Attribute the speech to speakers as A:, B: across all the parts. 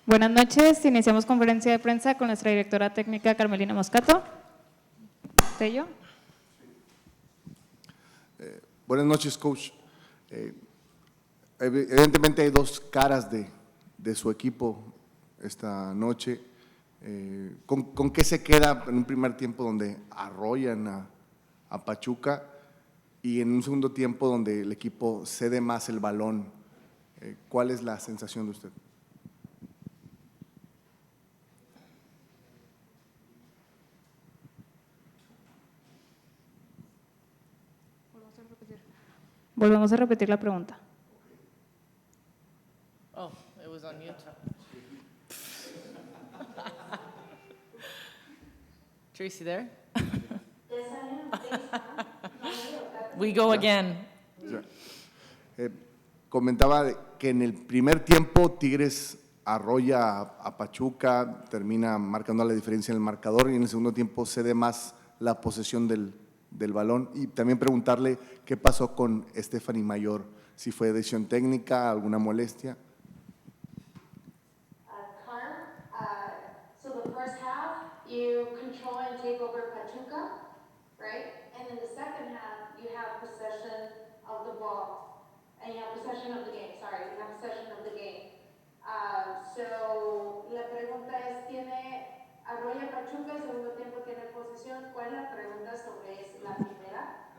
A: Buenas noches, iniciamos conferencia de prensa con nuestra directora técnica Carmelina Moscato. ¿Tello?
B: Buenas noches, coach. Evidentemente hay dos caras de su equipo esta noche. ¿Con qué se queda en un primer tiempo donde arrollan a Pachuca y en un segundo tiempo donde el equipo cede más el balón? ¿Cuál es la sensación de usted?
A: Volvemos a repetir la pregunta.
C: Oh, it was on mute. Tracy there? We go again.
B: Comentaba que en el primer tiempo Tigres arrolla a Pachuca, termina marcando la diferencia en el marcador y en el segundo tiempo cede más la posesión del balón. Y también preguntarle qué pasó con Stephanie Mayor, si fue decisión técnica, alguna molestia.
D: So the first half, you control and take over Pachuca, right? And in the second half, you have possession of the ball. And you have possession of the game, sorry, you have possession of the game. So la pregunta es, arrolla Pachuca, el segundo tiempo tiene posesión. ¿Cuál es la pregunta sobre la primera?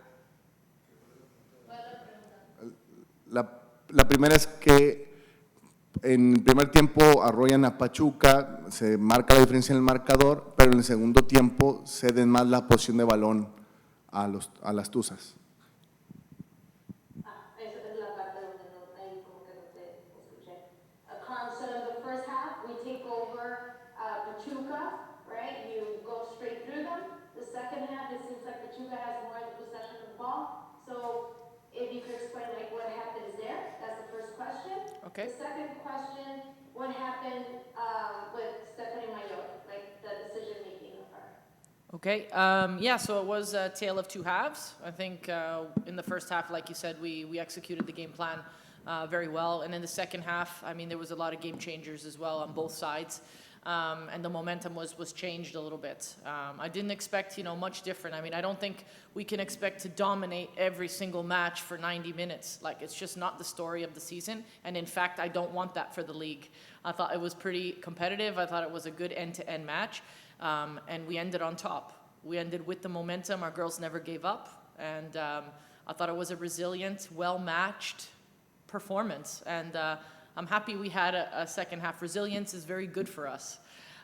D: ¿Cuál es la pregunta?
B: La primera es que en el primer tiempo arrollan a Pachuca, se marca la diferencia en el marcador, pero en el segundo tiempo ceden más la posición de balón a las Tuzas.
D: Esa es la parte donde no, ahí como que no te escuché. So in the first half, we take over Pachuca, right? You go straight through them. The second half, it seems like Pachuca has more of the possession of the ball. So if you could explain like what happens there, that's the first question.
C: Okay.
D: The second question, what happened with Stephanie Mayor, like the decision making of her?
C: Okay, yeah, so it was a tale of two halves. I think in the first half, like you said, we executed the game plan very well. And in the second half, I mean, there was a lot of game changers as well on both sides. And the momentum was changed a little bit. I didn't expect, much different. I mean, I don't think we can expect to dominate every single match for 90 minutes. Like, it's just not the story of the season. And in fact, I don't want that for the league. I thought it was pretty competitive. I thought it was a good end-to-end match. And we ended on top. We ended with the momentum. Our girls never gave up. And I thought it was a resilient, well-matched performance. And I'm happy we had a second half. Resilience is very good for us.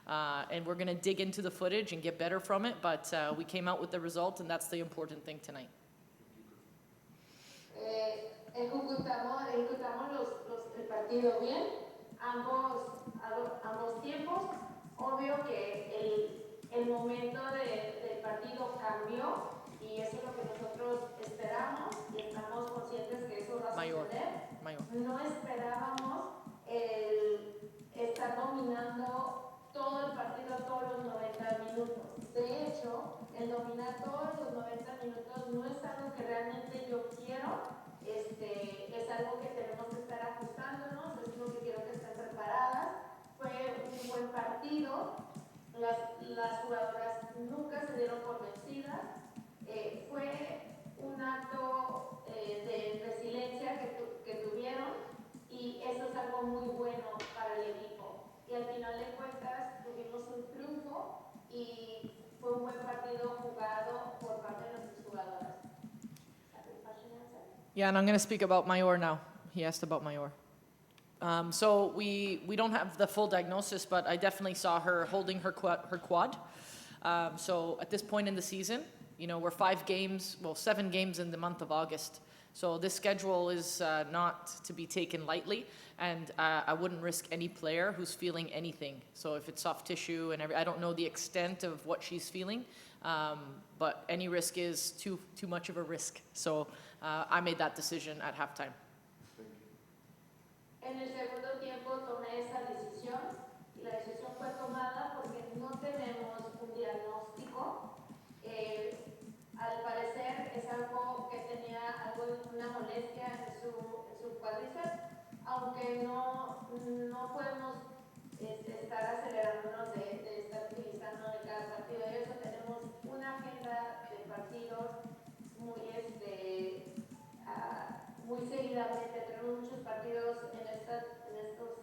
C: And we're going to dig into the footage and get better from it. But we came out with the result, and that's the important thing tonight.
D: Ejecutamos el partido bien, ambos tiempos. Obvio que el momento del partido cambió y eso es lo que nosotros esperamos y estamos conscientes que eso va a suceder. No esperábamos estar dominando todo el partido todos los 90 minutos. De hecho, el dominar todos los 90 minutos no es algo que realmente yo quiero. Es algo que tenemos que estar ajustándonos, es lo que quiero que estén preparadas. Fue un buen partido, las jugadoras nunca se dieron por vencidas. Fue un acto de resiliencia que tuvieron y eso es algo muy bueno para el equipo. Y al final de cuentas tuvimos un triunfo y fue un buen partido jugado por parte de nuestras jugadoras.
C: Yeah, and I'm going to speak about Mayor now. He asked about Mayor. So we don't have the full diagnosis, but I definitely saw her holding her quad. So at this point in the season, we're 7 games in the month of August. So this schedule is not to be taken lightly, and I wouldn't risk any player who's feeling anything. So if it's soft tissue and I don't know the extent of what she's feeling, but any risk is too much of a risk. So I made that decision at halftime.
D: En el segundo tiempo tomé esa decisión y la decisión fue tomada porque no tenemos un diagnóstico. Al parecer es algo que tenía una molestia en su cuádriceps, aunque no podemos partidos en estas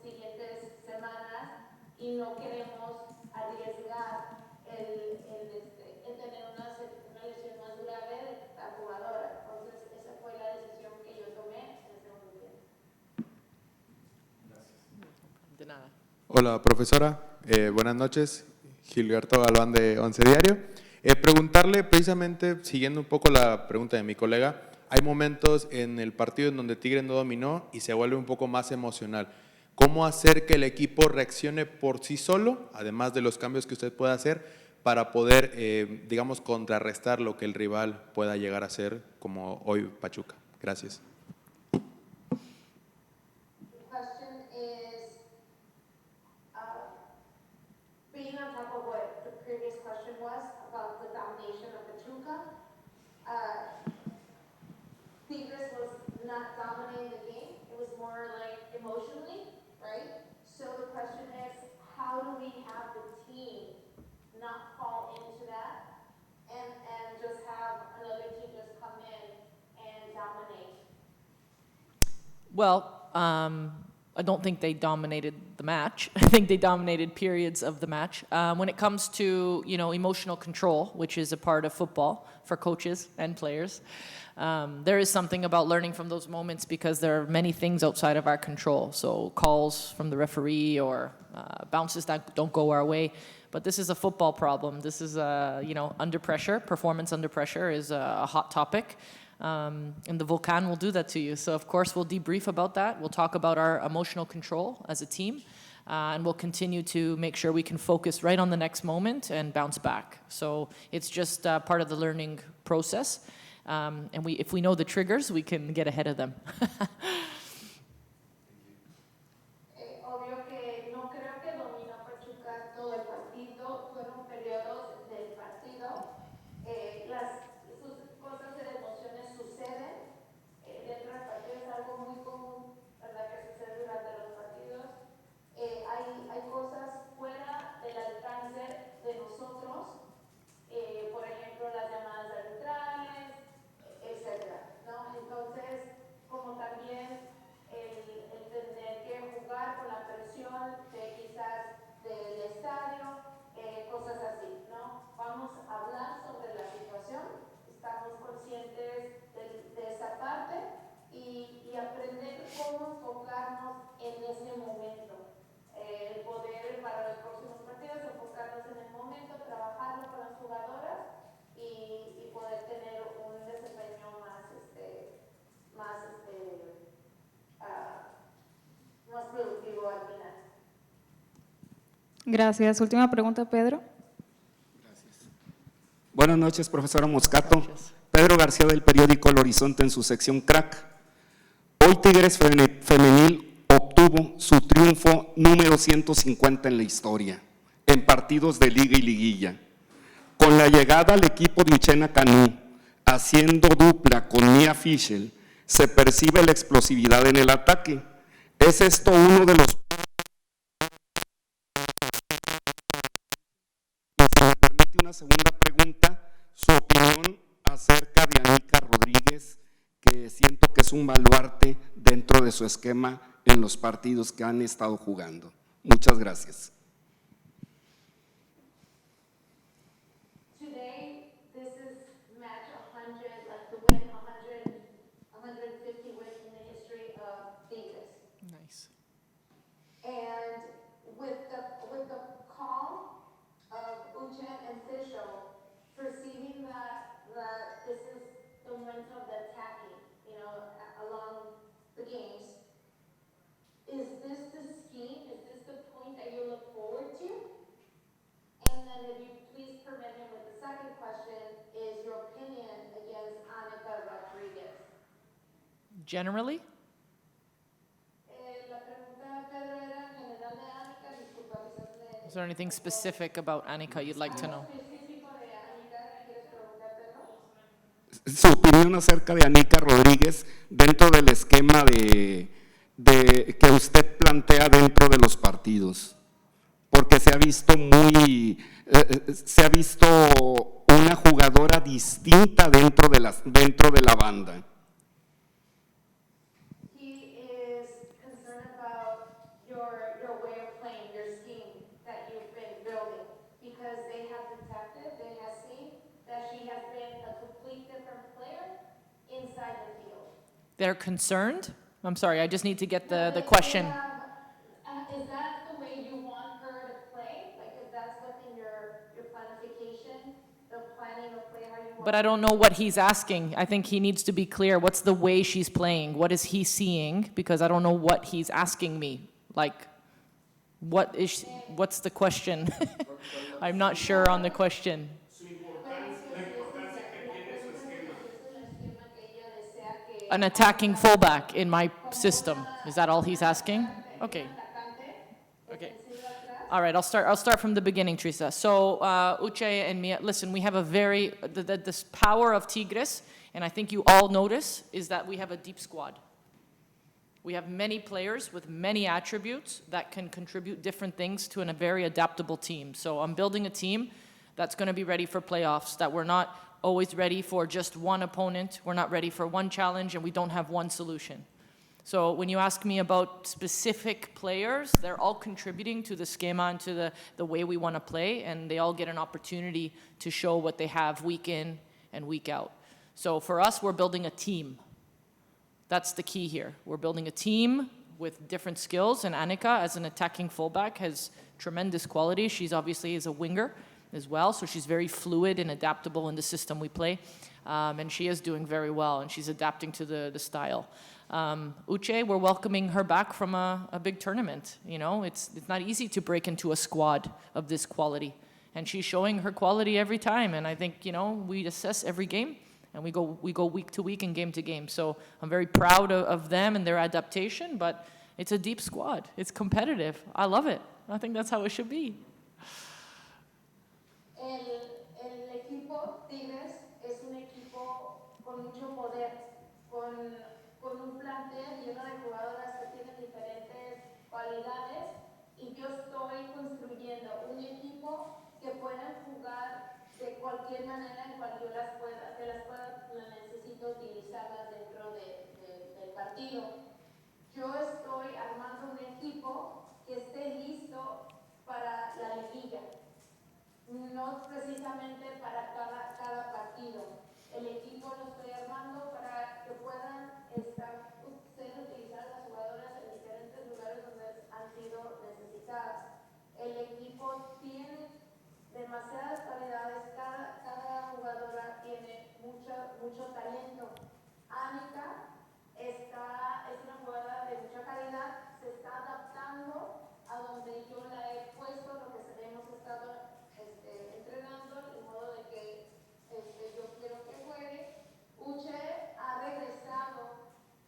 D: siguientes semanas y no queremos arriesgar el tener una lesión más grave de la jugadora. Entonces, esa fue la decisión que yo tomé en ese momento.
C: De nada.
E: Hola, profesora. Buenas noches. Gilberto Galván de 11 Diario. Preguntarle precisamente, siguiendo un poco la pregunta de mi colega, hay momentos en el partido en donde Tigres no dominó y se vuelve un poco más emocional. ¿Cómo hacer que el equipo reaccione por sí solo, además de los cambios que usted pueda hacer, para poder, digamos, contrarrestar lo que el rival pueda llegar a hacer, como hoy Pachuca? Gracias.
D: Being on top of what the previous question was about the domination of Pachuca, Tigres was not dominating the game. It was more like emotionally, right? So the question is, how do we have the team not fall into that and just have another team just come in and dominate?
C: Well, I don't think they dominated the match. I think they dominated periods of the match. When it comes to, emotional control, which is a part of football for coaches and players, there is something about learning from those moments because there are many things outside of our control. So calls from the referee or bounces that don't go our way. But this is a football problem. This is, under pressure. Performance under pressure is a hot topic. And the Volcan will do that to you. So, of course, we'll debrief about that. We'll talk about our emotional control as a team. And we'll continue to make sure we can focus right on the next moment and bounce back. So it's just part of the learning process. And if we know the triggers, we can get ahead of them.
D: Obvio que no creo que dominó Pachuca todo el partido. Fueron periodos del partido. Sus cosas de emociones suceden dentro del partido, es algo muy común, ¿verdad?, que sucede durante los partidos. Hay cosas fuera del alcance de nosotros, por ejemplo, las llamadas arbitrales, etcétera, ¿no? Entonces, como también el tener que jugar con la presión de quizás del estadio, cosas así, ¿no? Vamos a hablar sobre la situación, estamos conscientes de esa parte y aprender cómo enfocarnos en ese momento. El poder para los próximos partidos enfocarnos en el momento, trabajarlo con las jugadoras y poder tener un desempeño más productivo al final.
A: Gracias. Última pregunta, Pedro.
F: Buenas noches, profesora Moscato. Pedro García del periódico El Horizonte en su sección Crack. Hoy Tigres Femenil obtuvo su triunfo número 150 en la historia, en partidos de liga y liguilla. Con la llegada al equipo de Uchena Canú, haciendo dupla con Mia Fischel, se percibe la explosividad en el ataque. ¿Es esto uno de los... Y si me permite una segunda pregunta, su opinión acerca de Anica Rodríguez, que siento que es un baluarte dentro de su esquema en los partidos que han estado jugando. Muchas gracias.
D: Today, this is match 100, like the win 150 win in the history of Tigres.
C: Nice.
D: And with the call of Uchen and Fischel, perceiving that this is the momentum of the attacking, along the games, is this the scheme? Is this the point that you look forward to? And then if you please permit me with the second question, is your opinion against Anica Rodríguez?
C: Generally?
D: La pregunta, Pedro, era en general de Anica, disculpa, quizás
C: Is there anything specific about Anica you'd like to know?
D: específico de Anica, ¿me quieres preguntar, Pedro?
F: Su opinión acerca de Anica Rodríguez dentro del esquema de que usted plantea dentro de los partidos, porque se ha visto una jugadora distinta dentro de la banda.
D: He is
C: They're concerned? I'm sorry, I just need to get the question.
D: Is that the way you want her to play? Like, if that's within your planification, the planning of play, how you want?
C: But I don't know what he's asking. I think he needs to be clear. What's the way she's playing? What is he seeing? Because I don't know what he's asking me. Like, what's the question? I'm not sure on the question. An attacking fullback in my system. Is that all he's asking? Okay. Okay. All right, I'll start from the beginning, Teresa. So Uche and Mia, listen, we have a this power of Tigres, and I think you all notice, is that we have a deep squad. We have many players with many attributes that can contribute different things to a very adaptable team. So I'm building a team that's going to be ready for playoffs, that we're not always ready for just one opponent, we're not ready for one challenge, and we don't have one solution. So when you ask me about specific players, they're all contributing to the schema and to the way we want to play, and they all get an opportunity to show what they have week in and week out. So for us, we're building a team. That's the key here. We're building a team with different skills, and Annika, as an attacking fullback, has tremendous quality. She's obviously is a winger as well, so she's very fluid and adaptable in the system we play, and she is doing very well, and she's adapting to the style. Uche, we're welcoming her back from a big tournament. You know, it's not easy to break into a squad of this quality, and she's showing her quality every time, and I think, you know, we assess every game, and we go week to week and game to game. So I'm very proud of them and their adaptation, but it's a deep squad. It's competitive. I love it. I think that's how it should be.
D: El equipo Tigres es un equipo con mucho poder, con un plantel lleno de jugadoras que tienen diferentes cualidades, y yo estoy construyendo un equipo que puedan jugar de cualquier manera en cual yo las necesito utilizarlas dentro del partido. Yo estoy armando un equipo que esté listo para la liguilla, no precisamente para cada partido. El equipo lo estoy armando para que puedan ser utilizadas las jugadoras en diferentes lugares donde han sido necesitadas. El equipo tiene demasiadas cualidades, cada jugadora tiene mucho talento. Annika es una jugadora de mucha calidad, se está adaptando a donde yo la he puesto, lo que hemos estado entrenando, de modo de que yo quiero que juegue. Uche ha regresado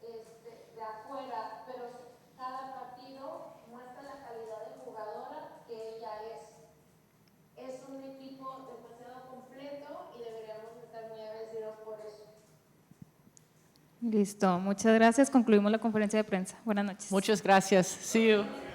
D: de afuera, pero cada partido muestra la calidad de jugadora que ella es. Es un equipo demasiado completo y deberíamos estar muy agradecidos por eso.
A: Listo, muchas gracias. Concluimos la conferencia de prensa. Buenas noches.
C: Muchas gracias. See you.